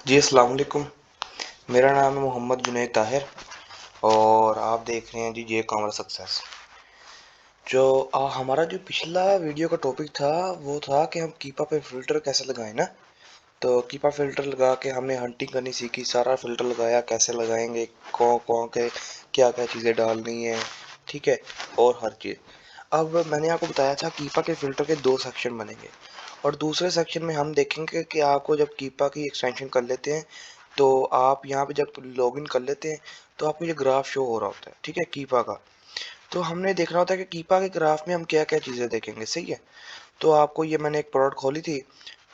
जी अस्सलाम वालेकुम। मेरा नाम है मोहम्मद जुनैद ताहिर और आप देख रहे हैं जी जे कॉमर्स सक्सेस। जो हमारा जो पिछला वीडियो का टॉपिक था वो था कि हम कीपा पे फ़िल्टर कैसे लगाएं ना। तो कीपा फ़िल्टर लगा के हमने हंटिंग करनी सीखी, सारा फ़िल्टर लगाया, कैसे लगाएंगे, कौन कौन के क्या क्या चीज़ें डालनी है, ठीक है, और हर चीज़। अब मैंने आपको बताया था कीपा के फ़िल्टर के दो सेक्शन बनेंगे और दूसरे सेक्शन में हम देखेंगे कि आपको जब कीपा की एक्सटेंशन कर लेते हैं तो आप यहाँ पे जब लॉगिन कर लेते हैं तो आपको ये ग्राफ शो हो रहा होता है, ठीक है, कीपा का। तो हमने देखना होता है कि कीपा के ग्राफ में हम क्या क्या चीज़ें देखेंगे, सही है। तो आपको ये मैंने एक प्रोडक्ट खोली थी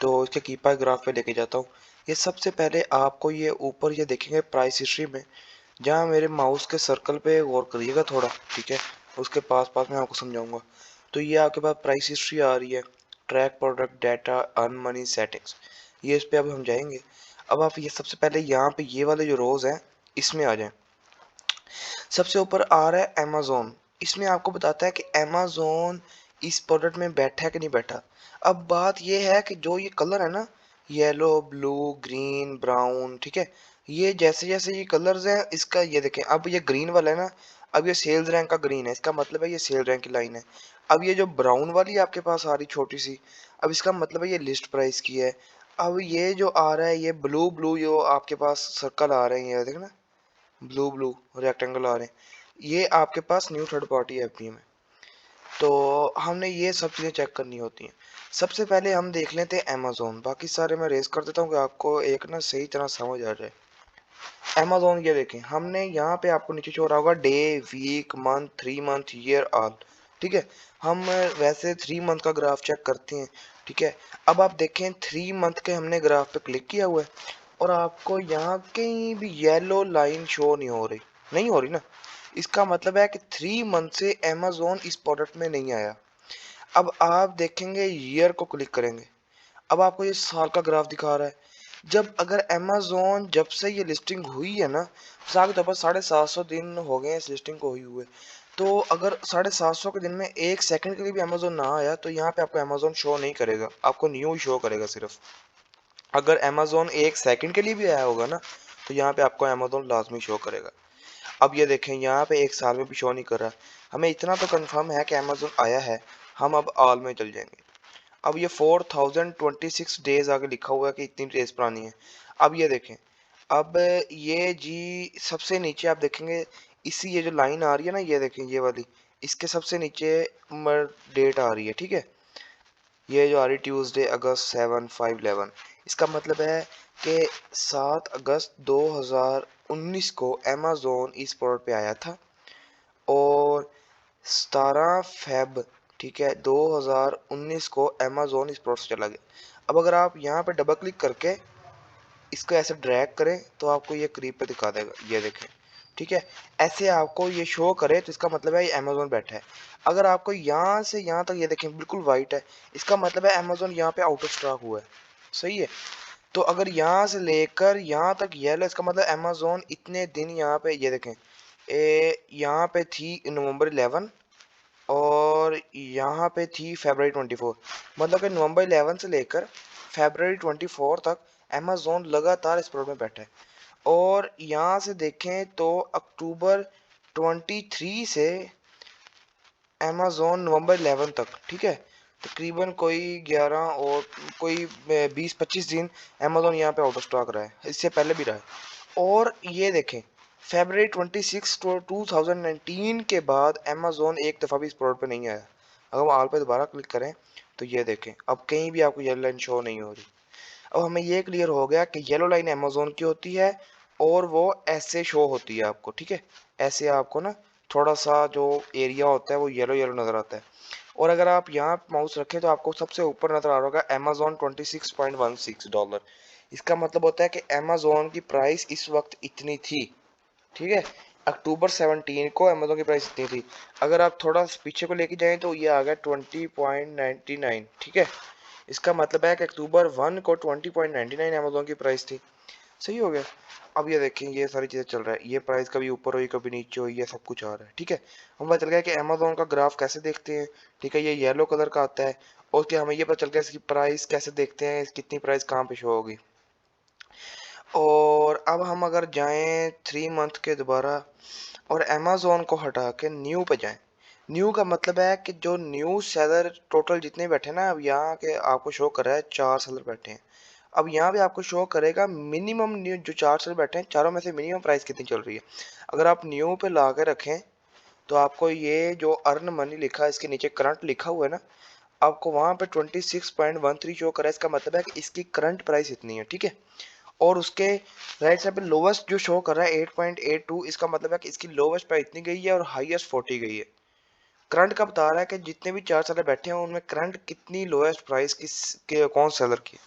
तो इसके कीपा के ग्राफ पे लेके जाता हूँ। ये सबसे पहले आपको ये ऊपर ये देखेंगे प्राइस हिस्ट्री में, जहाँ मेरे माउस के सर्कल पे गौर करिएगा थोड़ा, ठीक है, उसके पास पास मैं आपको समझाऊंगा। तो ये आपके पास प्राइस हिस्ट्री आ रही है, track product data earn money settings, ये इस पे अब हम जाएंगे। अब आप ये सबसे पहले यहाँ पे ये वाले जो रोज हैं इसमें आ जाएं। सबसे ऊपर आ रहा है अमेज़न, इसमें आपको बताता है कि अमेज़न इस प्रोडक्ट में बैठा है कि नहीं बैठा। अब बात ये है कि जो ये कलर है ना, येलो ब्लू ग्रीन ब्राउन, ठीक है, ये जैसे जैसे ये कलर्स हैं इसका ये देखें, अब ये ग्रीन वाला है ना, अब ये सेल्स रैंक का ग्रीन है, इसका मतलब है ये सेल रैंक की लाइन है। अब ये जो ब्राउन वाली आपके पास आ रही छोटी सी, अब इसका मतलब है ये लिस्ट प्राइस की है। अब ये जो आ रहा है ये ब्लू ब्लू जो आपके पास सर्कल आ रहे हैं, ये देखना, ब्लू ब्लू रेक्टेंगल आ रहे हैं, ये आपके पास न्यू थर्ड पार्टी एफपीएम है। तो हमने ये सब चीज़ें चेक करनी होती हैं। सबसे पहले हम देख लेते हैं अमेज़न, बाकी सारे मैं रेस कर देता हूँ कि आपको एक ना सही तरह समझ आ जाए। अमेज़न ये देखें, हमने यहाँ पे आपको नीचे शो हो रहा होगा day week month 3 month year all, ठीक है। हम वैसे 3 मंथ का ग्राफ चेक करते हैं, ठीक है। अब आप देखें 3 मंथ के हमने ग्राफ पे क्लिक किया हुआ है और आपको यहाँ कहीं भी येलो लाइन शो नहीं हो रही, नहीं हो रही ना, इसका मतलब है कि 3 मंथ से अमेज़न इस प्रोडक्ट में नहीं आया। अब आप देखेंगे ईयर को क्लिक करेंगे, अब आपको ये साल का ग्राफ दिखा रहा है। जब अगर अमेज़न जब से ये लिस्टिंग हुई है ना, मिसाल के तौर पर 750 दिन हो गए हैं इस लिस्टिंग को हुई हुए, तो अगर 750 के दिन में 1 सेकंड के लिए भी अमेज़न ना आया तो यहाँ पे आपको अमेज़न शो नहीं करेगा, आपको न्यू शो करेगा सिर्फ। अगर अमेज़न 1 सेकंड के लिए भी आया होगा ना तो यहाँ पे आपको अमेज़न लाजमी शो करेगा। अब ये देखें यहाँ पे 1 साल में भी शो नहीं कर रहा। हमें इतना तो कंफर्म है कि अमेज़न आया है। हम अब ऑल में चल जाएंगे। अब ये 4026 डेज आगे लिखा हुआ है कि इतनी डेज पुरानी है। अब ये देखें, अब ये जी सबसे नीचे आप देखेंगे, इसी ये जो लाइन आ रही है ना, ये देखें ये वाली, इसके सबसे नीचे डेट आ रही है, ठीक है, ये जो आ रही ट्यूसडे अगस्त 7/5/11, इसका मतलब है कि 7 अगस्त 2019 को अमेज़न इस प्रोडक्ट पे आया था और 17 फेब, ठीक है, 2019 को अमेज़न इस प्रोडक्ट से चला गया। अब अगर आप यहाँ पे डबल क्लिक करके इसको ऐसे ड्रैग करें तो आपको ये करीब पे दिखा देगा, ये देखें, ठीक है। ऐसे आपको ये शो करे तो इसका मतलब है ये अमेज़न बैठा है। अगर आपको यहाँ से यहाँ तक ये देखें बिल्कुल वाइट है, इसका मतलब है अमेज़न यहाँ पे आउट ऑफ स्टॉक हुआ है, सही है। तो अगर यहाँ से लेकर यहाँ तक येलो, इसका मतलब अमेज़न इतने दिन यहाँ पे ये देखें, यहाँ पे थी नवंबर 11 और यहाँ पे थी February 24, मतलब कि नवंबर 11 से लेकर February 24 तक अमेज़न लगातार इस प्रोडक्ट में बैठा है। और यहाँ से देखें तो अक्टूबर 23 से अमेज़न नवंबर 11 तक, ठीक है, तकरीबन कोई 11 और कोई 20-25 दिन अमेज़न यहाँ पे आउट ऑफ स्टॉक रहा है, इससे पहले भी रहा है। और ये देखें February 26 2019 के बाद अमेज़न एक दफ़ा भी इस प्रोडक्ट पे नहीं आया। अगर हम ऑल पे दोबारा क्लिक करें तो ये देखें अब कहीं भी आपको येलो लाइन शो नहीं हो रही। अब हमें ये क्लियर हो गया कि येलो लाइन अमेज़न की होती है और वो ऐसे शो होती है आपको, ठीक है, ऐसे आपको ना थोड़ा सा जो एरिया होता है वो येलो येलो नज़र आता है। और अगर आप यहाँ माउस रखें तो आपको सबसे ऊपर नज़र आ रहा होगा अमेज़न $26.16। इसका मतलब होता है कि अमेज़न की प्राइस इस वक्त इतनी थी, ठीक है। अक्टूबर 17 को अमेज़न की प्राइस इतनी थी। अगर आप थोड़ा पीछे को लेके जाएं तो ये आ गया 20.99, ठीक है। इसका मतलब है कि अक्टूबर 1 को 20.99 अमेज़न की प्राइस थी, सही हो गया। अब ये देखें ये सारी चीज़ें चल रहा है, ये प्राइस कभी ऊपर हुई कभी नीचे हुई, ये सब कुछ आ रहा है, ठीक है। हम पता चल गया कि अमेज़न का ग्राफ कैसे देखते हैं, ठीक है, ये येलो कलर का आता है। और क्या हमें ये पता चल गया इसकी प्राइस कैसे देखते हैं, कितनी प्राइस कहाँ पे शो होगी। और अब हम अगर जाएं 3 मंथ के दोबारा और अमेज़न को हटा के न्यू पे जाएं। न्यू का मतलब है कि जो न्यू सेलर टोटल जितने बैठे ना, अब यहाँ के आपको शो कर रहा है 4 सेलर बैठे हैं। अब यहाँ पे आपको शो करेगा मिनिमम न्यू जो 4 सेलर बैठे हैं, चारों में से मिनिमम प्राइस कितनी चल रही है। अगर आप न्यू पे ला के रखें तो आपको ये जो अर्न मनी लिखा है इसके नीचे करंट लिखा हुआ है ना, आपको वहां पे 26.13 शो करा है। इसका मतलब है कि इसकी करंट प्राइस इतनी है, ठीक है। और उसके राइट साइड पे लोवेस्ट जो शो कर रहा है 8.82, इसका मतलब है कि इसकी लोवेस्ट प्राइस इतनी गई है और हाईएस्ट 40 गई है। करंट का बता रहा है कि जितने भी 4 सेलर बैठे हैं उनमें करंट कितनी लोएस्ट प्राइस के कौन सेलर की है।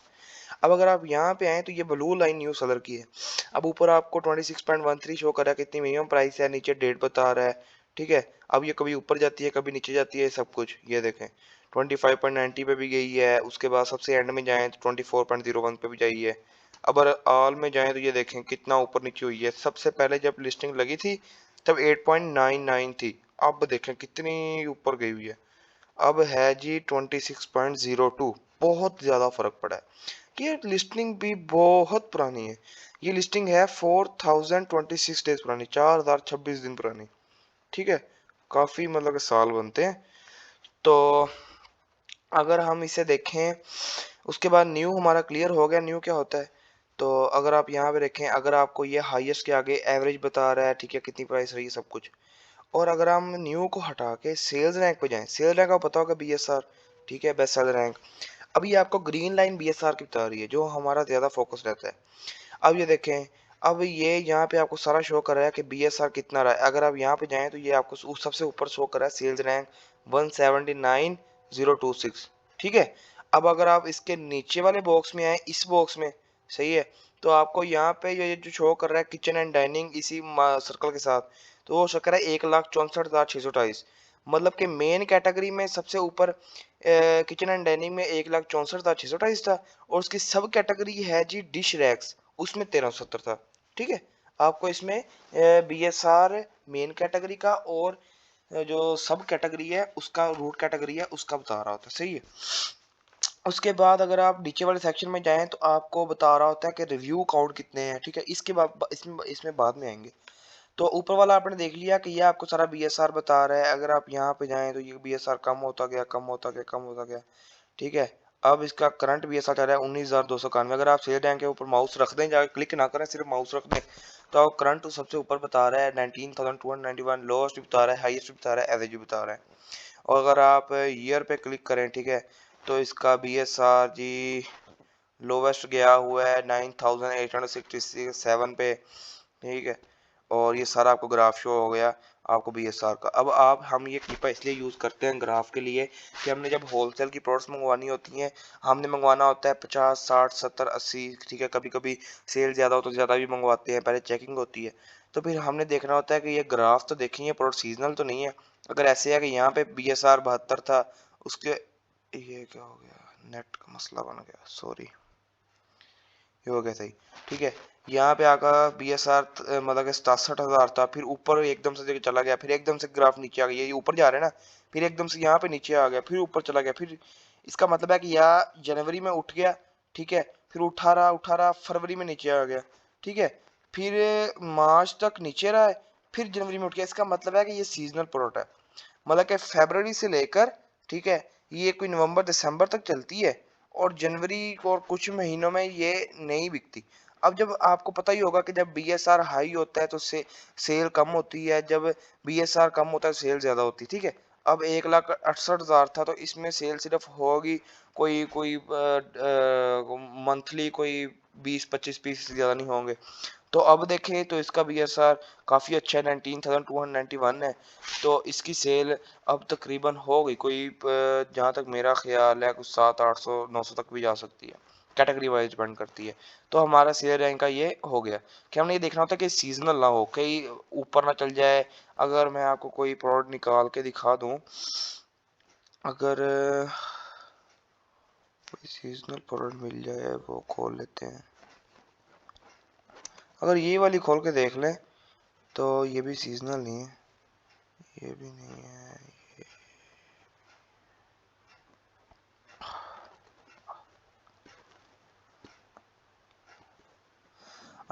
अब अगर आप यहाँ पे आए तो ये ब्लू लाइन न्यू सेलर की है। अब ऊपर आपको 26.13 शो कर रहा है कितनी मिनिमम प्राइस है, नीचे डेट बता रहा है, ठीक है। अब ये कभी ऊपर जाती है कभी नीचे जाती है, सब कुछ ये देखें 25.90 पे भी गई है। उसके बाद सबसे एंड में जाएं तो 24.01 पे भी गई है। अब अगर ऑल में जाएं तो ये देखें कितना ऊपर नीचे हुई है। सबसे पहले जब लिस्टिंग लगी थी तब 8.99 थी, अब देखें कितनी ऊपर गई हुई है। अब है जी 26.02। बहुत ज्यादा फर्क पड़ा है। ये लिस्टिंग भी बहुत पुरानी है। ये लिस्टिंग है 4026 डेज पुरानी, 4026 दिन पुरानी, ठीक है। काफी मतलब के साल बनते हैं। तो अगर हम इसे देखें उसके बाद न्यू हमारा क्लियर हो गया। न्यू क्या होता है, तो अगर आप यहाँ पे देखें, अगर आपको ये हाईएस्ट के आगे एवरेज बता रहा है, ठीक है, कितनी प्राइस रही है सब कुछ। और अगर हम न्यू को हटा के सेल्स रैंक पे जाएं, सेल्स रैंक आपको पता होगा बीएसआर, ठीक है, बेस्ट सेलर रैंक। अब ये आपको ग्रीन लाइन बीएसआर की बता रही है जो हमारा ज्यादा फोकस रहता है। अब ये देखें, अब ये यहाँ पे आपको सारा शो कर रहा है कि बीएसआर कितना रहा है। अगर आप यहाँ पे जाएं तो ये आपको सबसे ऊपर शो कर रहा है सेल्स रैंक 179026, ठीक है। अब अगर आप इसके नीचे वाले बॉक्स में आए, इस बॉक्स में, सही है, तो आपको यहाँ पे ये जो शो कर रहा है किचन एंड डाइनिंग इसी सर्कल के साथ, तो वो शो कर रहा है 1,64,628। मतलब कि मेन कैटेगरी में सबसे ऊपर किचन एंड डाइनिंग में 1,64,628 था। और उसकी सब कैटेगरी है जी डिश रैक्स, उसमें 1370 था, ठीक है। आपको इसमें बीएसआर मेन कैटेगरी का और जो सब कैटेगरी है उसका, रूट कैटेगरी है उसका बता रहा होता है, सही है। उसके बाद अगर आप नीचे वाले सेक्शन में जाएं तो आपको बता रहा होता है कि रिव्यू काउंट कितने हैं, ठीक है। इसके बाद इसमें बाद में आएंगे। तो ऊपर वाला आपने देख लिया कि ये आपको सारा बीएसआर बता रहा है। अगर आप यहाँ पे जाएं तो ये बीएसआर कम होता गया, कम होता गया, कम होता गया, ठीक है। अब इसका करंट बीएसआर चल रहा है 19,291। अगर आप शेयर रैंक के ऊपर माउस रख दें, जाकर क्लिक ना करें, सिर्फ माउस रख दें, तो आप करंट सबसे ऊपर बता रहा है 19,291, लोएस्ट भी बता रहा है, हाईएस्ट भी बता रहा है, एवरेज भी बता रहा है। और अगर आप ईयर पे क्लिक करें, ठीक है, तो इसका बीएसआर जी लोवेस्ट गया हुआ है 9,867 पे, ठीक है। और ये सारा आपको ग्राफ शो हो गया आपको बीएसआर का। अब आप हम ये क्लिपर इसलिए यूज़ करते हैं ग्राफ के लिए कि हमने जब होलसेल की प्रोडक्ट्स मंगवानी होती हैं, हमने मंगवाना होता है 50, 60, 70, 80, ठीक है। कभी कभी सेल ज़्यादा हो तो ज़्यादा भी मंगवाते हैं, पहले चेकिंग होती है। तो फिर हमने देखना होता है कि ये ग्राफ तो देखें ये प्रोडक्ट सीजनल तो नहीं है। अगर ऐसे है कि यहाँ पे बीएसआर 72 था, उसके, ये क्या हो गया, नेट का मसला बन गया, सॉरी, ये हो गया सही, ठीक है। यहाँ पे आका बीएसआर मतलब कि 67,000 था, फिर ऊपर एकदम से चला गया, फिर एकदम से ग्राफ नीचे आ गया, ये ऊपर जा रहा है ना, फिर एकदम से यहाँ पे नीचे आ गया, फिर ऊपर चला गया, फिर इसका मतलब है कि यहाँ जनवरी में उठ गया, ठीक है, फिर उठा रहा फरवरी में नीचे आ गया, ठीक है, फिर मार्च तक नीचे रहा है, फिर जनवरी में उठ गया। इसका मतलब है कि ये सीजनल प्रोडक्ट है। मतलब कि फरवरी से लेकर, ठीक है, ये कोई नवंबर दिसंबर तक चलती है और जनवरी और कुछ महीनों में ये नहीं बिकती। अब जब आपको पता ही होगा कि जब बीएसआर हाई होता है तो सेल कम होती है, जब बीएसआर कम होता है सेल ज्यादा होती है, ठीक है। अब 1,68,000 था तो इसमें सेल सिर्फ होगी कोई कोई मंथली कोई 20-25 पीस ज्यादा नहीं होंगे। तो अब देखें तो इसका बीएसआर काफ़ी अच्छा है, 19,291 है। तो इसकी सेल अब तकरीबन हो गई कोई जहाँ तक मेरा ख्याल है कुछ 700-800-900 तक भी जा सकती है, कैटेगरी वाइज डिपेंड करती है। तो हमारा सेल रैंक का ये हो गया कि हमने ये देखना होता है कि सीजनल ना हो, कहीं ऊपर ना चल जाए। अगर मैं आपको कोई प्रोडक्ट निकाल के दिखा दूँ, अगर कोई सीजनल प्रोडक्ट मिल जाए वो खोल लेते हैं। अगर ये वाली खोल के देख लें तो ये भी सीजनल नहीं है, ये भी नहीं है।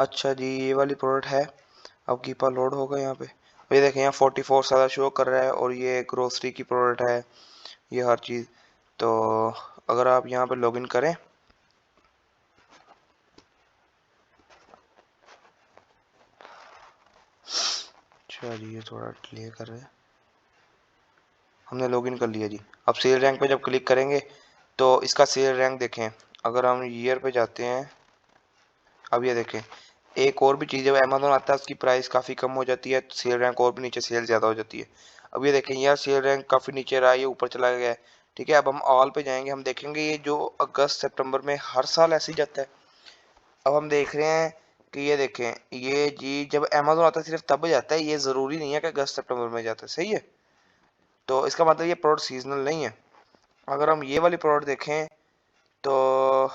अच्छा जी, ये वाली प्रोडक्ट है। अब कीपा लोड होगा यहाँ पे। ये देखें, यहाँ 44 सारा शो कर रहा है और ये ग्रोसरी की प्रोडक्ट है, ये हर चीज़। तो अगर आप यहाँ पे लॉगिन करें, अच्छा जी ये थोड़ा डिले कर रहे हैं। हमने लॉगिन कर लिया जी। अब सेल रैंक पे जब क्लिक करेंगे तो इसका सेल रैंक देखें। अगर हम ईयर पे जाते हैं, अब ये देखें, एक और भी चीज़ है, अमेजोन आता है उसकी प्राइस काफ़ी कम हो जाती है, सेल रैंक और भी नीचे, सेल ज़्यादा हो जाती है। अब ये देखें, यार सेल रैंक काफ़ी नीचे रहा है, ये ऊपर चला गया है। ठीक है, अब हम ऑल पे जाएंगे, हम देखेंगे ये जो अगस्त सितंबर में हर साल ऐसे ही जाता है। अब हम देख रहे हैं कि ये देखें, ये जी जब अमेजोन आता है सिर्फ तब जाता है, ये ज़रूरी नहीं है कि अगस्त सितंबर में जाता है, सही है। तो इसका मतलब ये प्रोडक्ट सीजनल नहीं है। अगर हम ये वाली प्रोडक्ट देखें तो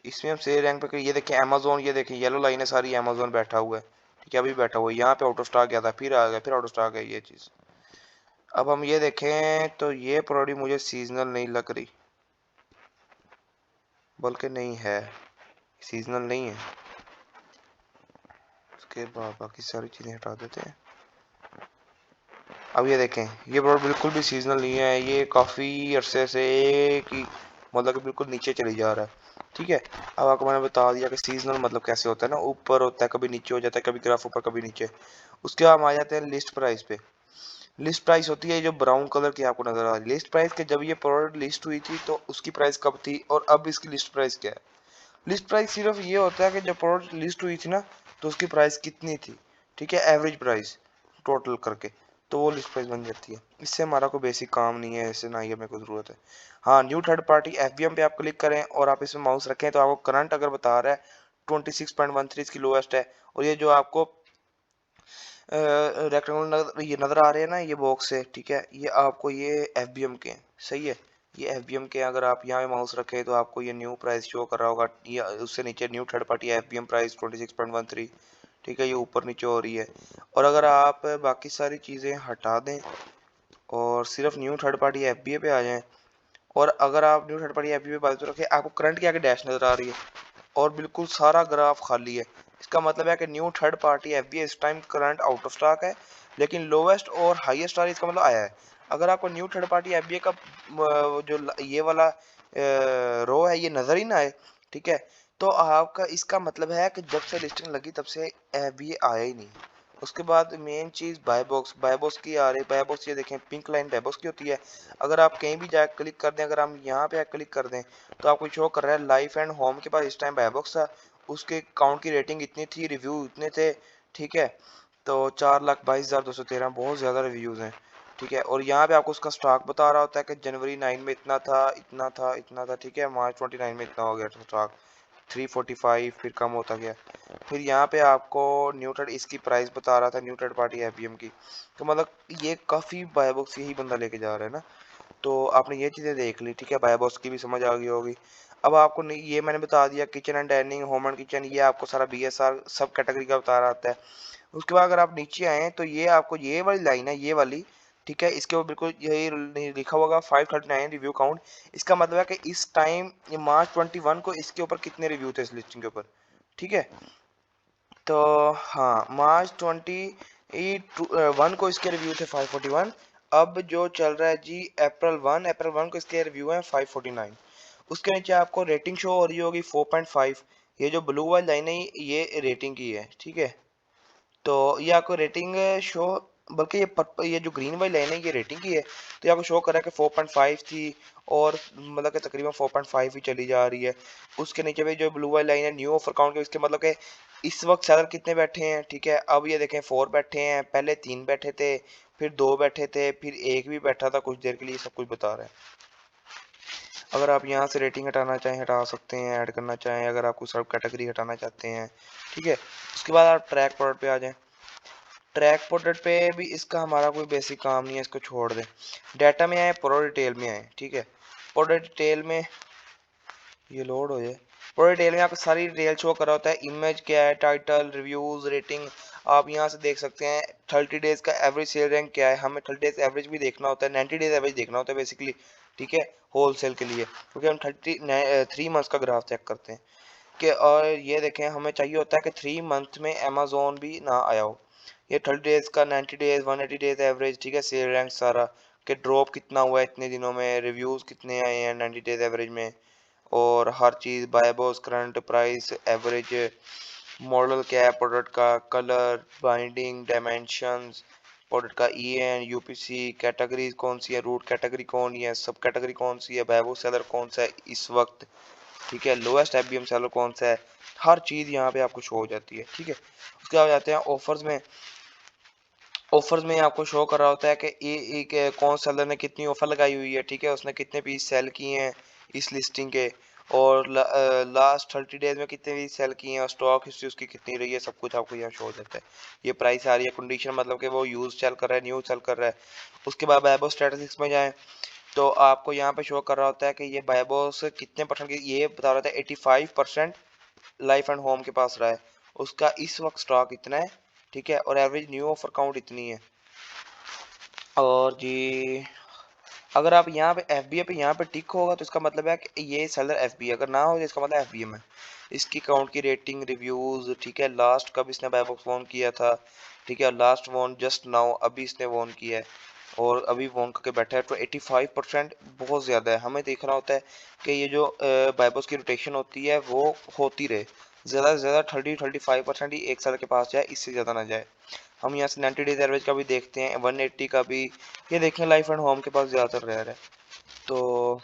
इसमें हम सेल रैंक पे, ये देखें अमेजोन, ये देखें येलो लाइन है सारी, अमेजोन बैठा हुआ है। ठीक है, अभी बैठा हुआ है यहाँ पे, आउट ऑफ स्टॉक गया था, फिर आ गया, फिर आउट ऑफ स्टॉक है ये चीज़। अब हम ये देखें तो ये प्रोडक्ट मुझे सीजनल नहीं लग रही, बल्कि नहीं है, सीजनल नहीं है। उसके बाद बाकी सारी चीज़ें हटा देते हैं। अब ये देखें, ये प्रोडक्ट बिल्कुल भी सीजनल नहीं है, ये काफ़ी अरसे से कि मतलब कि बिल्कुल नीचे चली जा रहा है। ठीक है, अब आपको मैंने बता दिया कि सीजनल मतलब कैसे होता है ना, ऊपर होता है, कभी नीचे हो जाता है, कभी ग्राफ ऊपर कभी नीचे। उसके बाद हम आ जाते हैं लिस्ट प्राइस पे। लिस्ट प्राइस होती है जो ब्राउन कलर की आपको नजर आ रही है, लिस्ट प्राइस के जब ये प्रोडक्ट लिस्ट हुई थी तो उसकी प्राइस कब थी और अब इसकी लिस्ट प्राइस क्या है। लिस्ट प्राइस सिर्फ ये होता है कि जब प्रोडक्ट लिस्ट हुई थी ना तो उसकी प्राइस कितनी थी। ठीक है, एवरेज प्राइस टोटल करके, तो वो लिस्ट प्राइस बन जाती है। इससे हमारा कोई बेसिक काम नहीं है, इससे ना ही हमें कोई ज़रूरत है। हाँ, न्यू थर्ड पार्टी एफबीएम पे आप क्लिक करें और आप इसमें माउस रखें तो आपको करंट अगर बता रहा है 26.13 इसकी लोएस्ट है। और ये जो आपको रेक्टेंगल ये नज़र आ रहे हैं ना, ये बॉक्स है, ठीक है, ये आपको ये एफबीएम के हैं, सही है। ये एफबीएम के, अगर आप यहाँ पे माउस रखें तो आपको ये न्यू प्राइस शो कर रहा होगा, ये उससे नीचे new third party FBM price 26.13। ठीक है, ये ऊपर नीचे हो रही है। और अगर आप बाकी सारी चीज़ें हटा दें और सिर्फ न्यू थर्ड पार्टी एफबीए पे आ जाएं, और अगर आप न्यू थर्ड पार्टी एफबीए पे बाजू रखें, आपको करंट की आगे डैश नज़र आ रही है और बिल्कुल सारा ग्राफ खाली है। इसका मतलब है कि न्यू थर्ड पार्टी एफबीए इस time current out of stock है, लेकिन लोवेस्ट और हाईएस्ट वाली इसका मतलब आया है। अगर आपको न्यू थर्ड पार्टी एफबीए का जो ये वाला रो है ये नज़र ही ना आए, ठीक है, तो आपका इसका मतलब है कि जब से लिस्टिंग लगी तब से एफबीए आया ही नहीं। उसके बाद मेन चीज़ बाय बॉक्स की आ रही। बाय बॉक्स, ये देखें पिंक लाइन बाय बॉक्स की होती है। अगर आप कहीं भी जाकर क्लिक कर दें, अगर हम यहाँ पे क्लिक कर दें तो आपको शो कर रहा है लाइफ एंड होम के पास इस टाइम बाय बॉक्स था, उसके काउंट की रेटिंग इतनी थी, रिव्यू इतने थे। ठीक है, तो 4,22,213, बहुत ज़्यादा रिव्यूज़ हैं। ठीक है, और यहाँ पे आपको उसका स्टॉक बता रहा होता है कि जनवरी 9 में इतना था, इतना था, इतना था। ठीक है, मार्च 29 में इतना हो गया स्टॉक, 345, फिर कम होता गया। फिर यहाँ पे आपको न्यू थर्ड इसकी प्राइस बता रहा था, न्यू थर्ड पार्टी एफबीएम की। तो मतलब ये काफ़ी बाय बॉक्स यही बंदा लेके जा रहा है ना। तो आपने ये चीज़ें देख ली, ठीक है, बाय बॉक्स की भी समझ आ गई होगी। अब आपको ये मैंने बता दिया, kitchen and dining, home and kitchen, ये आपको सारा बीएसआर सब कैटेगरी का बता रहा होता है। उसके बाद अगर आप नीचे आए तो ये आपको ये वाली लाइन है, ये वाली, ठीक है, इसके ऊपर बिल्कुल यही लिखा होगा 539 रिव्यू काउंट। इसका मतलब है कि इस टाइम ये मार्च 21 को इसके ऊपर कितने रिव्यू थे इस लिस्टिंग के ऊपर। ठीक है, तो हाँ, मार्च 21 को इसके रिव्यू थे 541। अब जो चल रहा है जी अप्रैल 1 को इसके रिव्यू हैं 549। उसके नीचे आपको रेटिंग शो हो रही होगी 4.5। ये जो ब्लू वाली लाइन है ये रेटिंग की है, ठीक है। तो ये आपको रेटिंग शो, बल्कि ये जो ग्रीन वाली लाइन है ये रेटिंग की है। तो ये आपको शो कर रहा है कि 4.5 थी और मतलब कि तकरीबन 4.5 ही चली जा रही है। उसके नीचे भी जो ब्लू वाली लाइन है न्यू ऑफर काउंट के, इसके मतलब कि इस वक्त सेलर कितने बैठे हैं। ठीक है, अब ये देखें 4 बैठे हैं, पहले 3 बैठे थे, फिर 2 बैठे थे, फिर एक भी बैठा था कुछ देर के लिए, सब कुछ बता रहा है। अगर आप यहाँ से रेटिंग हटाना चाहें हटा सकते हैं, ऐड करना चाहें, अगर आपको सब कैटेगरी हटाना चाहते हैं। ठीक है, उसके बाद आप ट्रैक प्रोडक्ट पे आ जाएं। ट्रैक प्रोडक्ट पे भी इसका हमारा कोई बेसिक काम नहीं है, इसको छोड़ दें। डाटा में आए, प्रो डिटेल में आए। ठीक है, प्रोडक्ट डिटेल में ये लोड हो जाए। प्रोडक्ट डिटेल में आपको सारी डिटेल शो कर रहा होता है, इमेज क्या है, टाइटल, रिव्यूज, रेटिंग। आप यहाँ से देख सकते हैं 30 डेज का एवरेज सेल रैंक क्या है। हमें 30 डेज एवरेज भी देखना होता है, 90 डेज एवरेज देखना होता है बेसिकली। ठीक है, होल सेल के लिए, क्योंकि हम 3 मंथ्स का ग्राफ चेक करते हैं। कि और ये देखें हमें चाहिए होता है कि 3 मंथ में अमेजोन भी ना आया हो। ये 30 डेज का, 90 डेज, 180 डेज एवरेज, ठीक है, सेल रैंक सारा, कि ड्रॉप कितना हुआ है इतने दिनों में, रिव्यूज कितने आए हैं 90 डेज एवरेज में, और हर चीज़ बायबोस, करंट प्राइस, एवरेज, मॉडल क्या है प्रोडक्ट का, कलर, बाइंडिंग, डायमेंशंस, प्रोडक्ट का ईएन, यूपीसी, कैटेगरीज कौन सी है, रूट कैटेगरी कौन है, सब कैटेगरी कौन सी है, बायबो सेलर कौन सा है इस वक्त, ठीक है, लोएस्ट एफबीएम सेलर कौन सा है, हर चीज़ यहाँ पे आपको शो हो जाती है, ठीक है। उसके बाद जाते हैं ऑफर्स में। ऑफर्स में आपको शो कर रहा होता है कि एक कौन सेलर ने कितनी ऑफर लगाई हुई है, ठीक है, उसने कितने पीस सेल किए हैं इस लिस्टिंग के, और लास्ट 30 डेज में कितने पीस सेल किए हैं, और स्टॉक हिस्ट्री उसकी कितनी रही है, सब कुछ आपको यहाँ शो हो जाता है। ये प्राइस आ रही है, कंडीशन मतलब कि वो यूज सेल कर रहा है, न्यू सेल कर रहा है। उसके बाद बायबो स्टैटिस्टिक्स में जाएं तो आपको यहाँ पे शो कर रहा होता है कि ये बायबोस कितने परसेंट की, ये बता रहा था 85% लाइफ एंड होम के पास रहा है, उसका इस वक्त स्टॉक इतना है, ठीक है, और एवरेज न्यू ऑफर काउंट इतनी है। और जी अगर आप यहाँ पे एफ पे यहाँ पे टिक होगा तो इसका मतलब है कि ये सेलर एफ अगर ना हो तो इसका मतलब एफ है। इसकी अकाउंट की रेटिंग, रिव्यूज, ठीक है, लास्ट कब इसने बायबॉक्स वॉन किया था, ठीक है, लास्ट वॉन जस्ट नाउ, अभी इसने वॉन किया है और अभी वॉन करके बैठा है, तो 85% बहुत ज़्यादा है। हमें देखना होता है कि ये जो बायबॉक्स की रोटेशन होती है वो होती रहे, ज़्यादा से ज़्यादा 35% ही एक साल के पास जाए, इससे ज़्यादा ना जाए। हम यहाँ से 90 डेज एवरेज का भी देखते हैं, 180 का भी, ये देखें लाइफ एंड होम के पास ज़्यादातर रह रहा है। तो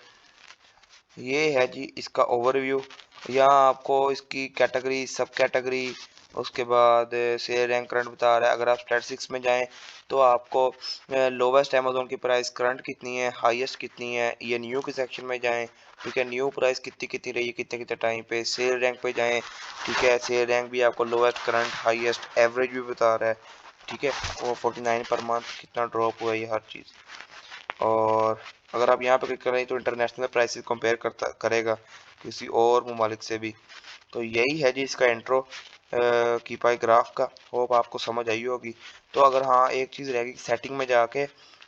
ये है जी इसका ओवरव्यू। यहाँ आपको इसकी कैटेगरी, सब कैटेगरी, उसके बाद शेयर रैंक करंट बता रहा है। अगर आप स्टैटिस्टिक्स में जाएं तो आपको लोवेस्ट अमेजोन की प्राइस करंट कितनी है, हाईएस्ट कितनी है, ये न्यू के सेक्शन में जाएं, ठीक है, न्यू प्राइस कितनी कितनी रही है कितने कितने टाइम पे, शेयर रैंक पे जाएं, ठीक है, शेयर रैंक भी आपको लोवेस्ट, करंट, हाईएस्ट, एवरेज भी बता रहा है, ठीक है, वो 49 पर मंथ कितना ड्रॉप हुआ है, ये हर चीज़। और अगर आप यहाँ पे क्लिक करें तो इंटरनेशनल प्राइसेस कंपेयर करता करेगा किसी और ममालिक से भी। तो यही है जी इसका इंट्रो की पाई ग्राफ का। होप आपको समझ आई होगी। तो अगर हाँ एक चीज़ रहेगी, सेटिंग में जाके,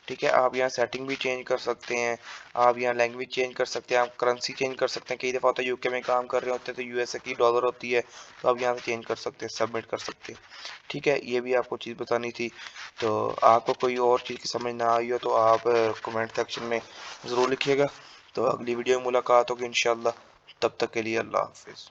ठीक है, आप यहाँ सेटिंग भी चेंज कर सकते हैं, आप यहाँ लैंग्वेज चेंज कर सकते हैं, आप करेंसी चेंज कर सकते हैं। कई दफ़ा होता है यूके में काम कर रहे होते हैं तो यूएसए की डॉलर होती है, तो आप यहाँ से चेंज कर सकते हैं, सबमिट कर सकते हैं, ठीक है। ये भी आपको चीज़ बतानी थी। तो आपको कोई और चीज़ की समझ ना आई हो तो आप कमेंट सेक्शन में ज़रूर लिखिएगा। तो अगली वीडियो में मुलाकात होगी इंशाल्लाह। तब तक के लिए अल्लाह हाफिज़।